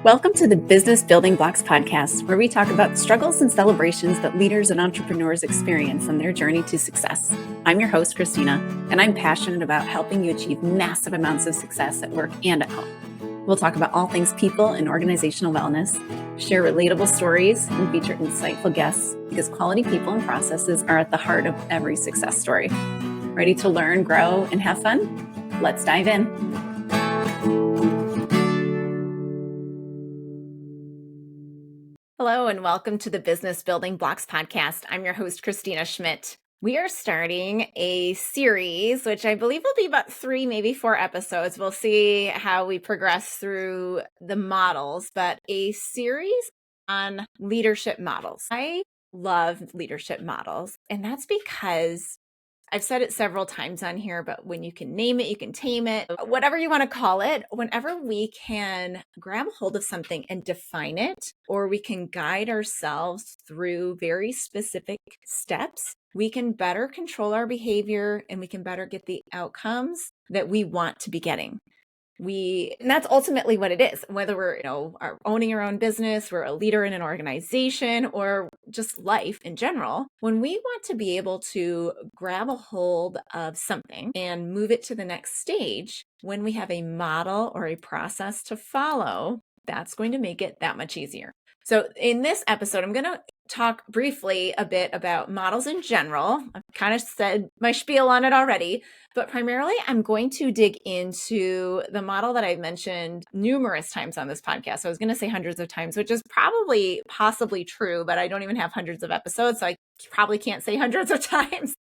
Welcome to the Business Building Blocks podcast, where we talk about the struggles and celebrations that leaders and entrepreneurs experience on their journey to success. I'm your host, Kristina, and I'm passionate about helping you achieve massive amounts of success at work and at home. We'll talk about all things people and organizational wellness, share relatable stories, and feature insightful guests because quality people and processes are at the heart of every success story. Ready to learn, grow, and have fun? Let's dive in. Hello, and welcome to the Business Building Blocks podcast. I'm your host, Kristina Schmitt. We are starting a series, which I believe will be about 3, maybe 4 episodes. We'll see how we progress through the models, but a series on leadership models. I love leadership models, and that's because I've said it several times on here, but when you can name it, you can tame it, whatever you want to call it. Whenever we can grab a hold of something and define it, or we can guide ourselves through very specific steps, we can better control our behavior and we can better get the outcomes that we want to be getting. And that's ultimately what it is, whether we're, are owning our own business, we're a leader in an organization, or just life in general. When we want to be able to grab a hold of something and move it to the next stage, when we have a model or a process to follow, that's going to make it that much easier. So in this episode, I'm going to talk briefly a bit about models in general. I've kind of said my spiel on it already, but primarily I'm going to dig into the model that I've mentioned numerous times on this podcast. So I was going to say hundreds of times, which is possibly true, but I don't even have hundreds of episodes, so I probably can't say hundreds of times.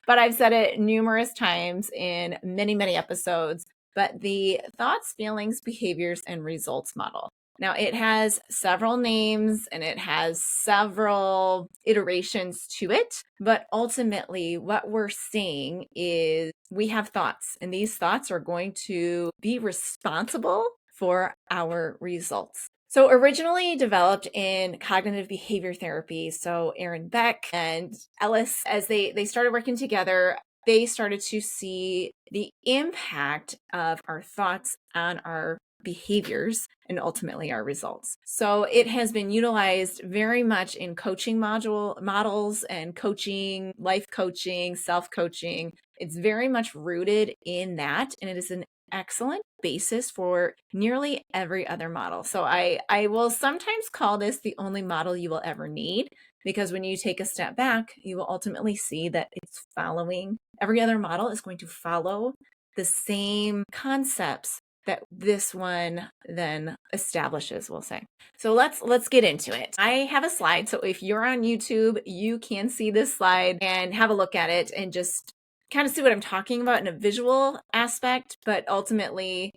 But I've said it numerous times in many, many episodes. But the thoughts, feelings, behaviors, and results model. Now, it has several names and it has several iterations to it, but ultimately what we're seeing is we have thoughts, and these thoughts are going to be responsible for our results. So originally developed in cognitive behavior therapy, so Aaron Beck and Ellis, as they started working together, they started to see the impact of our thoughts on our behaviors and ultimately our results. So it has been utilized very much in coaching models and coaching, life coaching, self-coaching. It's very much rooted in that, and it is an excellent basis for nearly every other model. So I will sometimes call this the only model you will ever need, because when you take a step back, you will ultimately see that it's following, every other model is going to follow the same concepts that this one then establishes, we'll say. So let's get into it. I have a slide. So if you're on YouTube, you can see this slide and have a look at it and just kind of see what I'm talking about in a visual aspect, but ultimately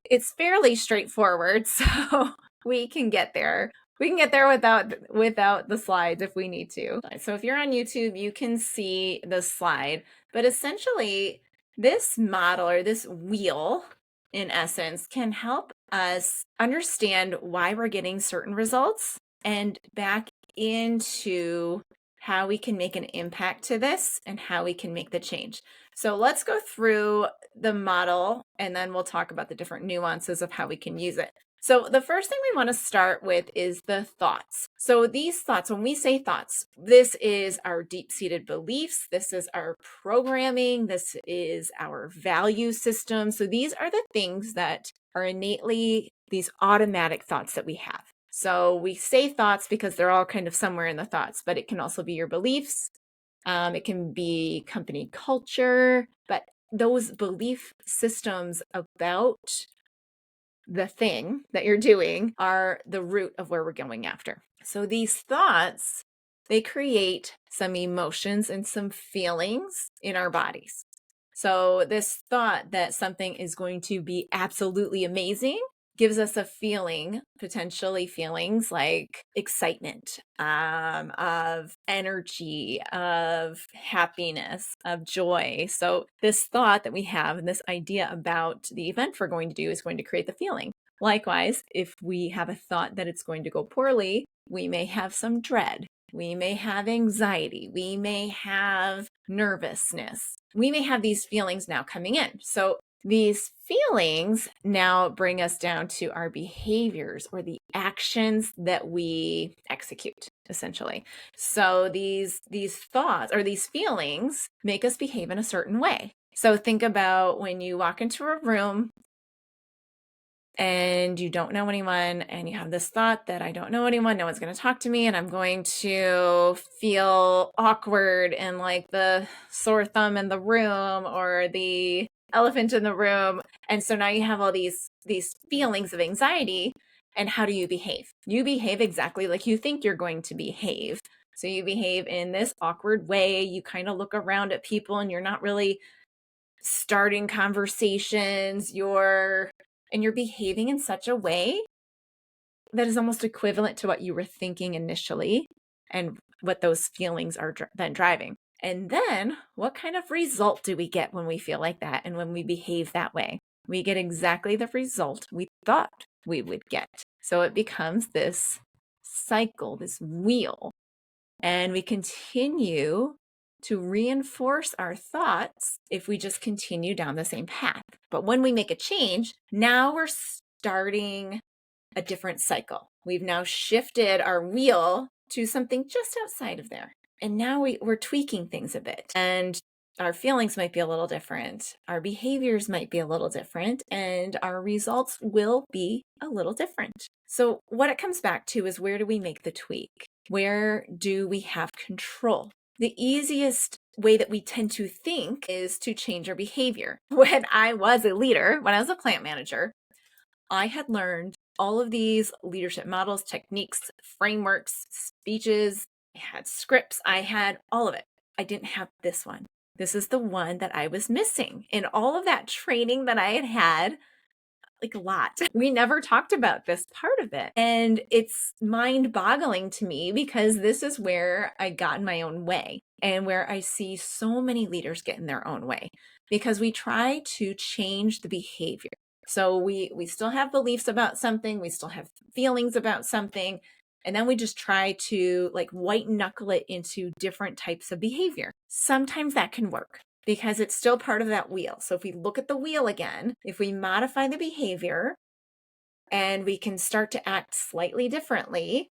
it's fairly straightforward. So we can get there. We can get there without the slides if we need to. So if you're on YouTube, you can see the slide, but essentially this model or this wheel in essence can help us understand why we're getting certain results and back into how we can make an impact to this and how we can make the change. So let's go through the model and then we'll talk about the different nuances of how we can use it. So the first thing we want to start with is the thoughts. So these thoughts, when we say thoughts, this is our deep-seated beliefs. This is our programming. This is our value system. So these are the things that are innately these automatic thoughts that we have. So we say thoughts because they're all kind of somewhere in the thoughts, but it can also be your beliefs. It can be company culture, but those belief systems about the thing that you're doing are the root of where we're going after. So these thoughts, they create some emotions and some feelings in our bodies. So this thought that something is going to be absolutely amazing gives us a feeling, potentially feelings like excitement, of energy, of happiness, of joy. So this thought that we have and this idea about the event we're going to do is going to create the feeling. Likewise, if we have a thought that it's going to go poorly, we may have some dread. We may have anxiety. We may have nervousness. We may have these feelings now coming in. So These feelings now bring us down to our behaviors or the actions that we execute, essentially. So these thoughts or these feelings make us behave in a certain way. So think about when you walk into a room and you don't know anyone and you have this thought that I don't know anyone, no one's going to talk to me, and I'm going to feel awkward and like the sore thumb in the room or the elephant in the room. And so now you have all these feelings of anxiety. And how do you behave? You behave exactly like you think you're going to behave. So you behave in this awkward way. You kind of look around at people and you're not really starting conversations. You're behaving in such a way that is almost equivalent to what you were thinking initially and what those feelings are then driving. And then what kind of result do we get when we feel like that and when we behave that way? We get exactly the result we thought we would get. So it becomes this cycle, this wheel, and we continue to reinforce our thoughts if we just continue down the same path. But when we make a change, now we're starting a different cycle. We've now shifted our wheel to something just outside of there. And now we're tweaking things a bit. And our feelings might be a little different. Our behaviors might be a little different. And our results will be a little different. So what it comes back to is, where do we make the tweak? Where do we have control? The easiest way that we tend to think is to change our behavior. When I was a leader, when I was a plant manager, I had learned all of these leadership models, techniques, frameworks, speeches. I had scripts. I had all of it. I didn't have this one. This is the one that I was missing in all of that training that I had, like a lot. We never talked about this part of it. And it's mind-boggling to me because this is where I got in my own way and where I see so many leaders get in their own way, because we try to change the behavior. So we still have beliefs about something, we still have feelings about something, and then we just try to like white knuckle it into different types of behavior. Sometimes that can work, because it's still part of that wheel. So if we look at the wheel again, if we modify the behavior and we can start to act slightly differently,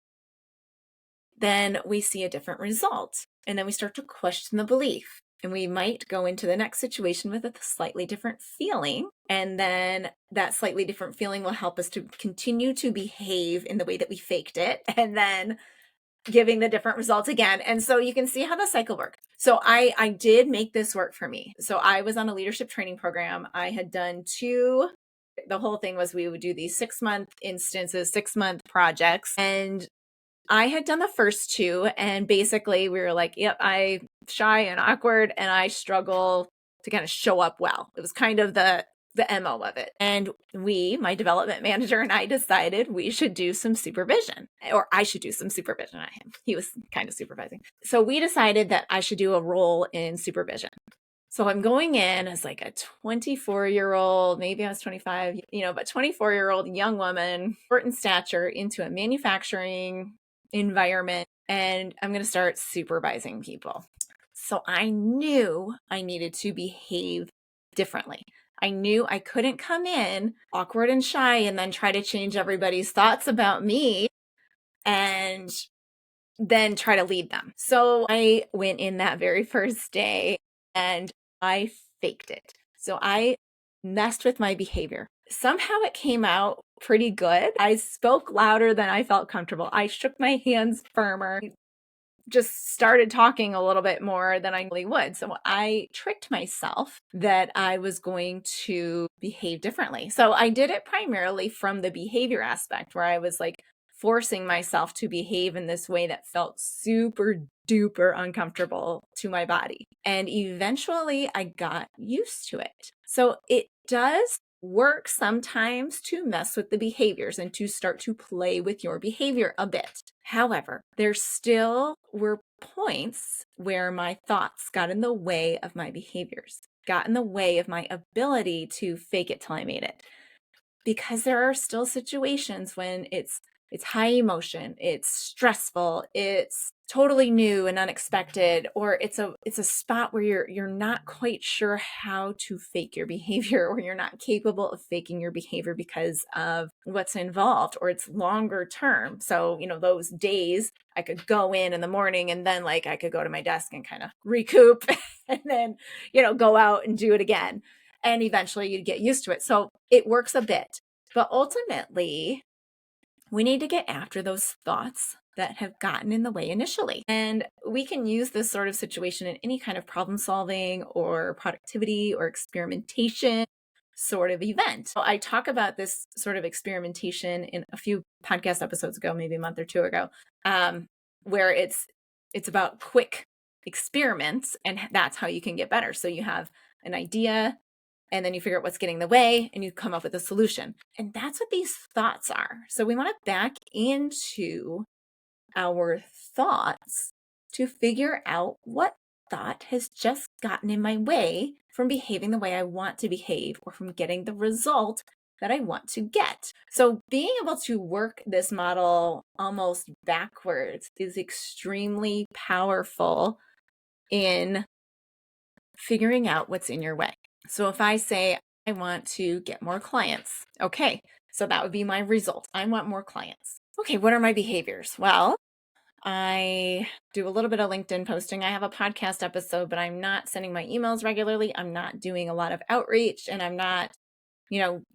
then we see a different result. And then we start to question the belief. And we might go into the next situation with a slightly different feeling. And then that slightly different feeling will help us to continue to behave in the way that we faked it. And then giving the different results again. And so you can see how the cycle works. So I did make this work for me. So I was on a leadership training program. I had done the whole thing was we would do these 6-month instances, 6-month projects. And I had done the first 2. And basically we were like, yep, I'm shy and awkward and I struggle to kind of show up well. It was kind of the MO of it. And my development manager and I decided we should do some supervision, or I should do some supervision on him. He was kind of supervising. So we decided that I should do a role in supervision. So I'm going in as like a 24-year-old, maybe I was 25, but 24-year-old young woman, short in stature, into a manufacturing environment, and I'm going to start supervising people. So I knew I needed to behave differently. I knew I couldn't come in awkward and shy and then try to change everybody's thoughts about me and then try to lead them. So I went in that very first day and I faked it. So I messed with my behavior. Somehow it came out pretty good. I spoke louder than I felt comfortable. I shook my hands firmer, just started talking a little bit more than I really would. So I tricked myself that I was going to behave differently. So I did it primarily from the behavior aspect, where I was like forcing myself to behave in this way that felt super duper uncomfortable to my body. And eventually I got used to it. So it does work sometimes to mess with the behaviors and to start to play with your behavior a bit. However, there still were points where my thoughts got in the way of my behaviors, got in the way of my ability to fake it till I made it. Because there are still situations when it's high emotion, it's stressful, it's totally new and unexpected, or it's a spot where you're not quite sure how to fake your behavior, or you're not capable of faking your behavior because of what's involved, or it's longer term. So, those days I could go in the morning and then like I could go to my desk and kind of recoup and then, go out and do it again. And eventually you'd get used to it. So it works a bit, but ultimately we need to get after those thoughts that have gotten in the way initially. And we can use this sort of situation in any kind of problem solving or productivity or experimentation sort of event. So I talk about this sort of experimentation in a few podcast episodes ago, maybe a month or two ago, where it's about quick experiments, and that's how you can get better. So you have an idea, and then you figure out what's getting in the way and you come up with a solution. And that's what these thoughts are. So we want to back into our thoughts to figure out what thought has just gotten in my way from behaving the way I want to behave, or from getting the result that I want to get. So being able to work this model almost backwards is extremely powerful in figuring out what's in your way. So if I say, I want to get more clients, okay, so that would be my result. I want more clients. Okay, what are my behaviors? Well, I do a little bit of LinkedIn posting. I have a podcast episode, but I'm not sending my emails regularly. I'm not doing a lot of outreach, and I'm not,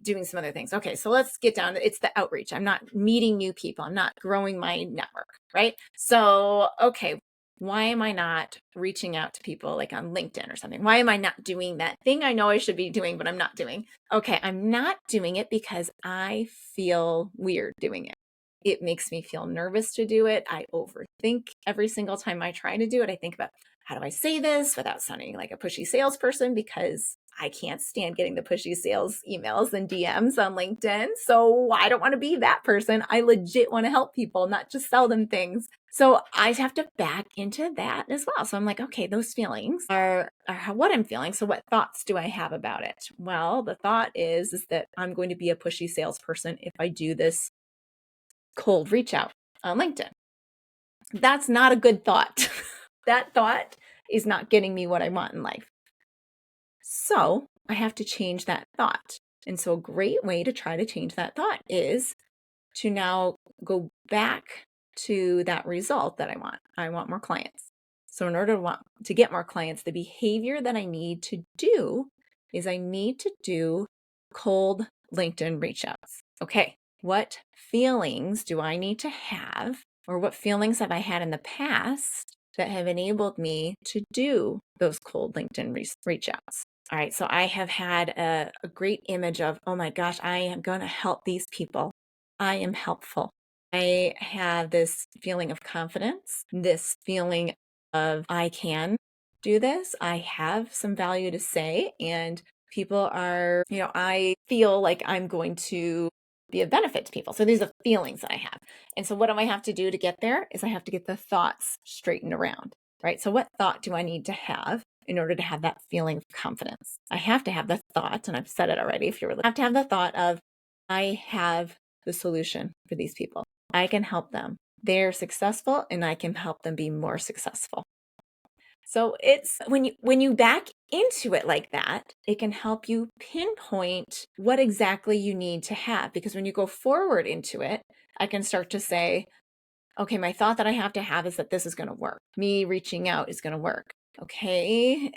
doing some other things. Okay, so let's get down to it's the outreach. I'm not meeting new people. I'm not growing my network, right? So, okay, why am I not reaching out to people like on LinkedIn or something? Why am I not doing that thing I know I should be doing, but I'm not doing? Okay, I'm not doing it because I feel weird doing it. It makes me feel nervous to do it. I overthink every single time I try to do it. I think about, how do I say this without sounding like a pushy salesperson? Because I can't stand getting the pushy sales emails and DMs on LinkedIn. So I don't want to be that person. I legit want to help people, not just sell them things. So I have to back into that as well. So I'm like, okay, those feelings are what I'm feeling. So what thoughts do I have about it? Well, the thought is that I'm going to be a pushy salesperson if I do this cold reach out on LinkedIn. That's not a good thought. That thought is not getting me what I want in life. So I have to change that thought. And so a great way to try to change that thought is to now go back to that result that I want. I want more clients. So in order to get more clients, the behavior that I need to do is I need to do cold LinkedIn reach outs. Okay, what feelings do I need to have, or what feelings have I had in the past that have enabled me to do those cold LinkedIn reach outs? All right, so I have had a great image of, oh my gosh, I am going to help these people. I am helpful. I have this feeling of confidence, this feeling of I can do this. I have some value to say, and people are, I feel like I'm going to be a benefit to people. So these are feelings that I have. And so what do I have to do to get there is I have to get the thoughts straightened around, right? So what thought do I need to have in order to have that feeling of confidence? I have to have the thought, and I've said it already, if you're really, I have to have the thought of, I have the solution for these people. I can help them. They're successful, and I can help them be more successful. So it's when you back into it like that, it can help you pinpoint what exactly you need to have. Because when you go forward into it, I can start to say, okay, my thought that I have to have is that this is going to work. Me reaching out is going to work. Okay.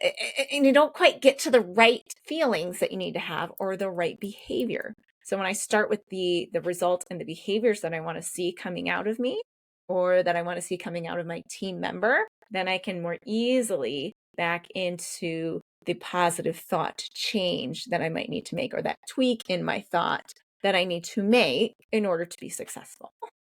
And you don't quite get to the right feelings that you need to have, or the right behavior. So when I start with the result and the behaviors that I want to see coming out of me, or that I want to see coming out of my team member, then I can more easily back into the positive thought change that I might need to make, or that tweak in my thought that I need to make in order to be successful.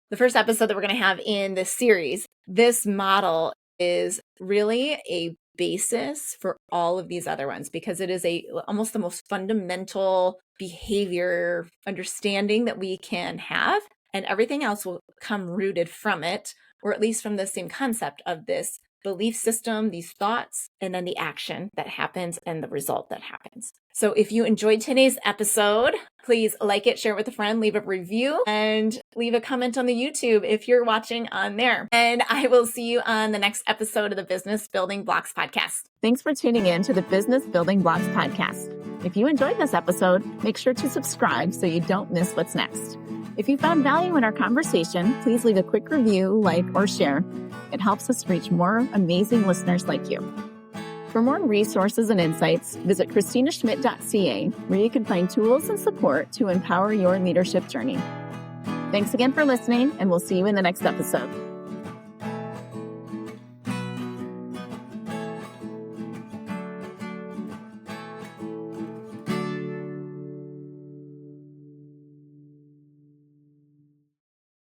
The first episode that we're going to have in this series, this model is really a basis for all of these other ones, because it is almost the most fundamental behavior understanding that we can have, and everything else will come rooted from it, or at least from the same concept of this belief system, these thoughts, and then the action that happens and the result that happens. So if you enjoyed today's episode, please like it, share it with a friend, leave a review, and leave a comment on the YouTube if you're watching on there. And I will see you on the next episode of the Business Building Blocks podcast. Thanks for tuning in to the Business Building Blocks podcast. If you enjoyed this episode, make sure to subscribe so you don't miss what's next. If you found value in our conversation, please leave a quick review, like, or share. It helps us reach more amazing listeners like you. For more resources and insights, visit KristinaSchmitt.ca, where you can find tools and support to empower your leadership journey. Thanks again for listening, and we'll see you in the next episode.